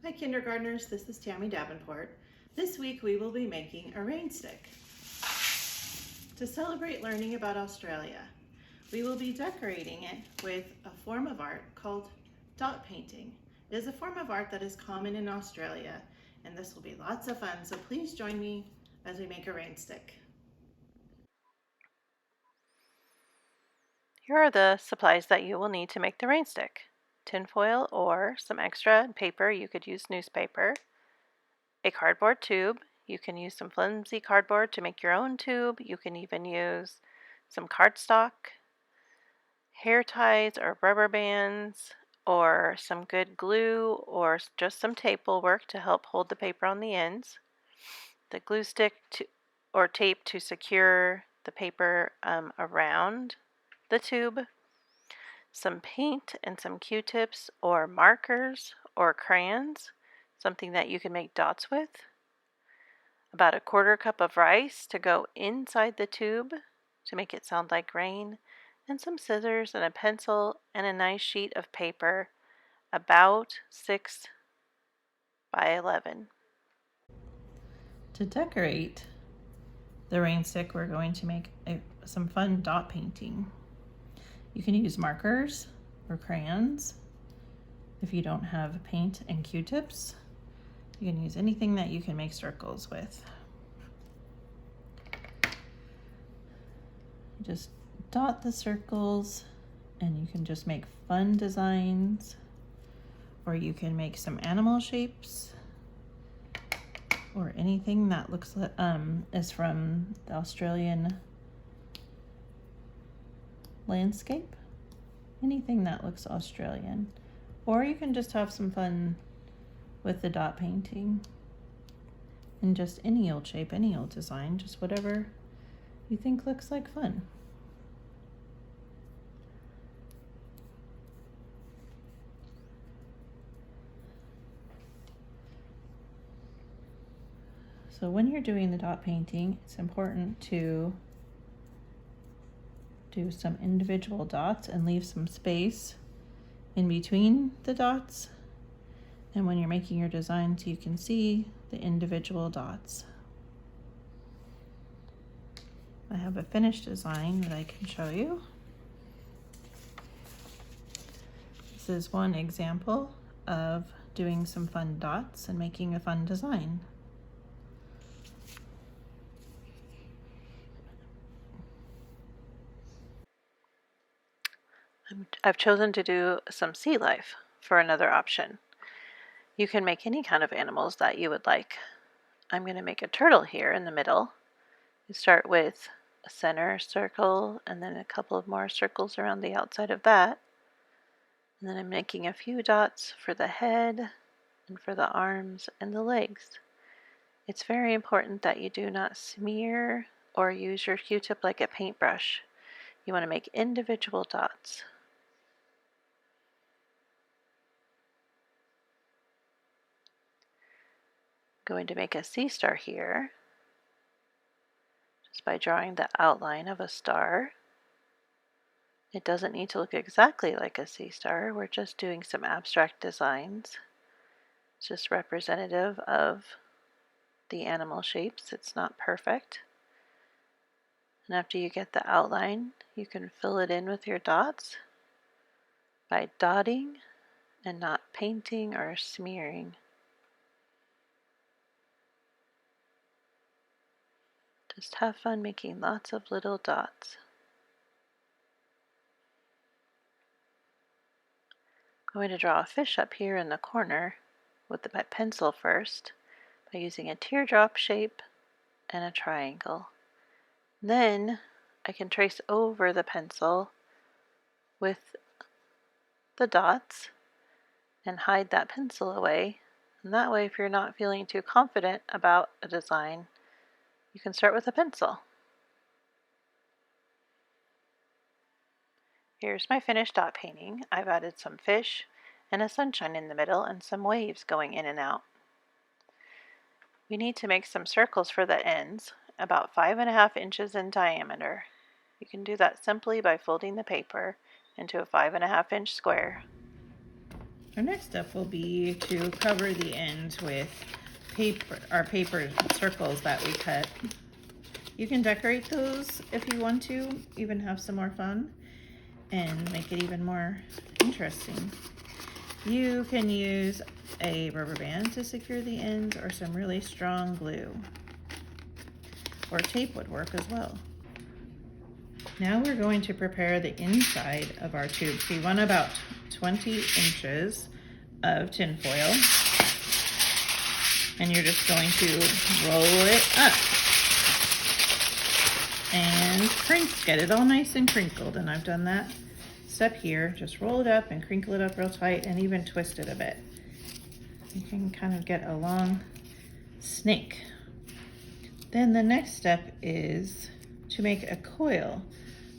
Hi kindergartners, this is Tammy Davenport. This week we will be making a rainstick. To celebrate learning about Australia, we will be decorating it with a form of art called dot painting. It is a form of art that is common in Australia, and this will be lots of fun, so please join me as we make a rainstick. Here are the supplies that you will need to make the rainstick. Tinfoil or some extra paper, you could use newspaper. A cardboard tube, you can use some flimsy cardboard to make your own tube. You can even use some cardstock, hair ties or rubber bands, or some good glue or just some tape will work to help hold the paper on the ends. The glue stick or tape to secure the paper around the tube. Some paint and some Q-tips or markers or crayons, something that you can make dots with. About a quarter cup of rice to go inside the tube to make it sound like rain, and some scissors and a pencil and a nice sheet of paper about 6 by 11. To decorate the rainstick, we're going to make some fun dot painting. You can use markers or crayons. If you don't have paint and Q-tips, you can use anything that you can make circles with. Just dot the circles and you can just make fun designs, or you can make some animal shapes or anything that looks is from the Australian landscape. Anything that looks Australian. Or you can just have some fun with the dot painting. And just any old shape, any old design, just whatever you think looks like fun. So when you're doing the dot painting, it's important to do some individual dots and leave some space in between the dots. And when you're making your designs, you can see the individual dots. I have a finished design that I can show you. This is one example of doing some fun dots and making a fun design. I've chosen to do some sea life for another option. You can make any kind of animals that you would like. I'm going to make a turtle here in the middle. You start with a center circle and then a couple of more circles around the outside of that. And then I'm making a few dots for the head and for the arms and the legs. It's very important that you do not smear or use your Q-tip like a paintbrush. You want to make individual dots. Going to make a sea star here just by drawing the outline of a star. It doesn't need to look exactly like a sea star. We're just doing some abstract designs. It's just representative of the animal shapes. It's not perfect. And after you get the outline, you can fill it in with your dots by dotting and not painting or smearing. Just have fun making lots of little dots. I'm going to draw a fish up here in the corner with my pencil first by using a teardrop shape and a triangle. Then I can trace over the pencil with the dots and hide that pencil away. And that way, if you're not feeling too confident about a design, you can start with a pencil. Here's my finished dot painting. I've added some fish and a sunshine in the middle and some waves going in and out. We need to make some circles for the ends, about 5.5 inches in diameter. You can do that simply by folding the paper into a 5.5 inch square. Our next step will be to cover the ends with our paper circles that we cut. You can decorate those if you want to, even have some more fun and make it even more interesting. You can use a rubber band to secure the ends or some really strong glue. Or tape would work as well. Now we're going to prepare the inside of our tube. So you want about 20 inches of tin foil. And you're just going to roll it up and get it all nice and crinkled. And I've done that step here. Just roll it up and crinkle it up real tight and even twist it a bit. You can kind of get a long snake. Then the next step is to make a coil.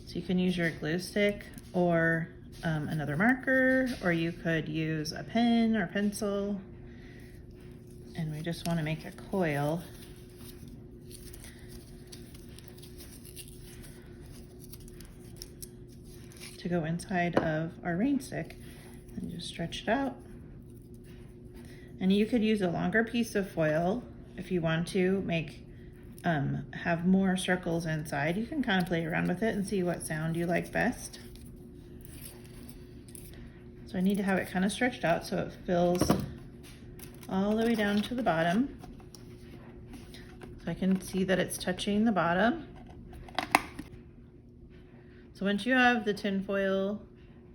So you can use your glue stick or another marker, or you could use a pen or pencil. And we just want to make a coil. To go inside of our rain stick, and just stretch it out. And you could use a longer piece of foil if you want to have more circles inside. You can kind of play around with it and see what sound you like best. So I need to have it kind of stretched out so it fills all the way down to the bottom. So I can see that it's touching the bottom. So once you have the tin foil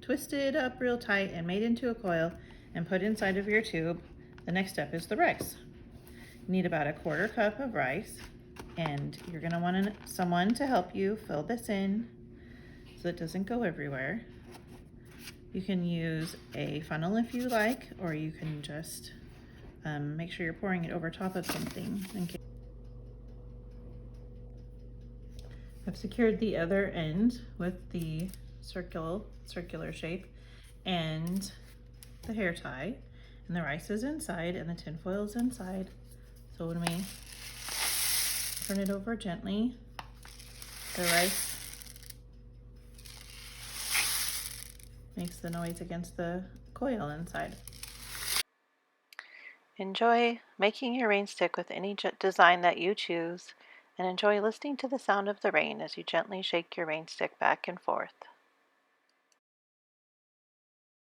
twisted up real tight and made into a coil and put inside of your tube, the next step is the rice. You need about a 1/4 cup of rice, and you're gonna want someone to help you fill this in so it doesn't go everywhere. You can use a funnel if you like, or you can just make sure you're pouring it over top of something. I've secured the other end with the circular shape and the hair tie, and the rice is inside and the tin foil is inside. So when we turn it over gently, the rice makes the noise against the coil inside. Enjoy making your rain stick with any design that you choose, and enjoy listening to the sound of the rain as you gently shake your rain stick back and forth.